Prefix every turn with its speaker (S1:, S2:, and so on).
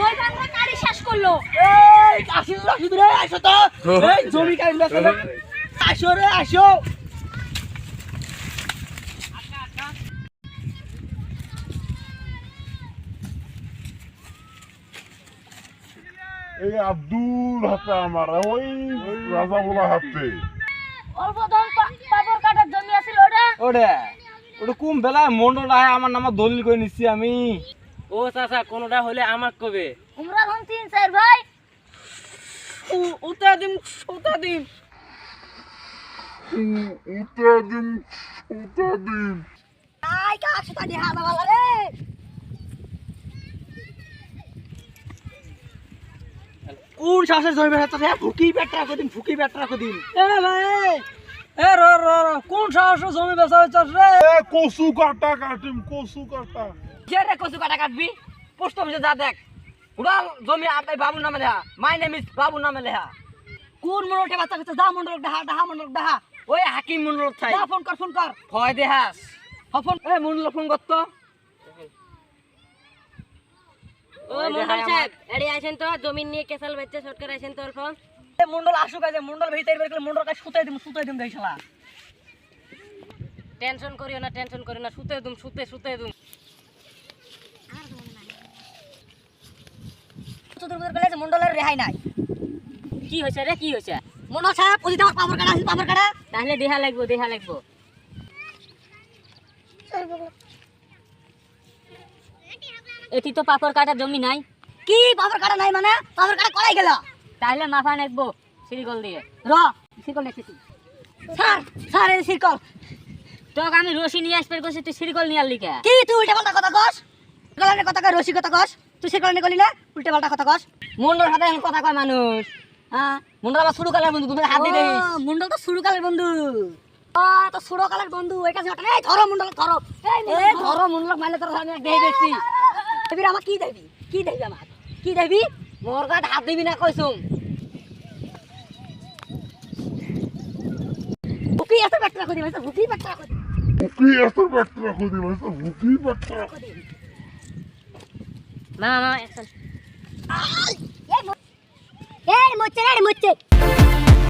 S1: ওই বান্দা কারি শেষ করলো।
S2: এই আসি রাশিদ রে আসো তো এই জমি কাইন বেচতে আসো রে আসো
S3: এই আব্দুল হাতে আমার ওই রাজা বলা হাতে
S1: অল্প দাম পাপড় কাটার জমি আছিল ওটা।
S2: ওটা কুম বেলা মন্ডল আয় আমার নামে দলিল করে নিচ্ছি আমি।
S4: ও চাচা কোনটা হলে আমার কবে?
S1: উমরা ধন 3-4 ভাই।
S2: উতা দিম উতা দিম
S3: উতা দিন
S1: আই কাছ তানি হাদা বালা রে।
S2: কোন শাসের জমি বেচতে রে ফুকি বেটরা কদিন ফুকি বেটরা কদিন এ ভাই এ র র র কোন শাসের জমি বেচা হইছস রে?
S3: এ কসু কাটা কাটিম কসু কাটা
S2: কে রে কসু কাটা কাটবি? পোস্ট অফিসে যা দেখ উড়াল জমি আপনি বাবুর নামে লেখা মাই নেম ইজ বাবুর নামে লেখা। কোন মন্ডলটা বাচ্চা কাছে যা মন্ডল ডাহা মন্ডল ডাহা ওই হাকিম মন্ডল থাই যা ফোন কর ভয় দেহাস ফোন এ মন্ডল ফোন করতো।
S4: ও মন্ডল সাহেব এডি আছেন তো জমি নিয়ে কেসাল বেচতে সরকার আছেন তো অল্প।
S2: এ মন্ডল আসুক আজ মন্ডল ভিতরে বের করে মন্ডল কাছে সুতাই দিম দেইছলা।
S4: টেনশন করিও না শুতে দুম
S1: তোদের মধ্যে বলে যে মন্ডলের রেহাই নাই।
S4: কি হইছে রে কি হইছে?
S1: মন্ডল সাহেব ওই তোমার পাপড় কাটা আছে পাপড় কাটা।
S4: তাহলে দেহা লাগবো এটি তো পাপড় কাটার জমি নাই।
S1: কি পাপড় কাটা নাই মানে পাপড় কাটা করাই গেল।
S4: তাহলে মাফা নেবো সিরিকল দিয়ে।
S1: র সিকল নেছি স্যার এই সিকল।
S4: তোকে আমি রশি নিয়ে আসবে কইছি তুই সিরিকল নিয়ে আনলি কে?
S1: কি তুই উল্টা পাল্টা কথা কস? গলানে কথা কয় রসি কথা কস। তুই সিকল নে গলি না উল্টা পাল্টা কথা কস।
S4: মন্ডল হাতে এখন কথা কয় মানুষ।
S1: হ্যাঁ
S4: মন্ডল আবার শুরু কালার বন্ধু তুমি হাত দিয়ে দিস।
S1: মন্ডল তো শুরু কালের বন্ধু। তো শুরু কালের বন্ধু এই কাছে হঠাৎ এই ধরো মন্ডল ধরো।
S4: এই ধরো মন্ডল মাইলে তোর আমি দেই দেখছি।
S1: এবির আমাক কি দেবি আমাক কি দেবি?
S4: মোর গাত হাত দিবি না কইছুম।
S1: ভুকি এত পেটরা কই দিবি ভুকি পেটরা কই দিবি।
S3: হুকি এত বেটরা খুদি ভাই হুকি বেটরা
S4: মামা একসাথে
S1: এই মোচ্ছে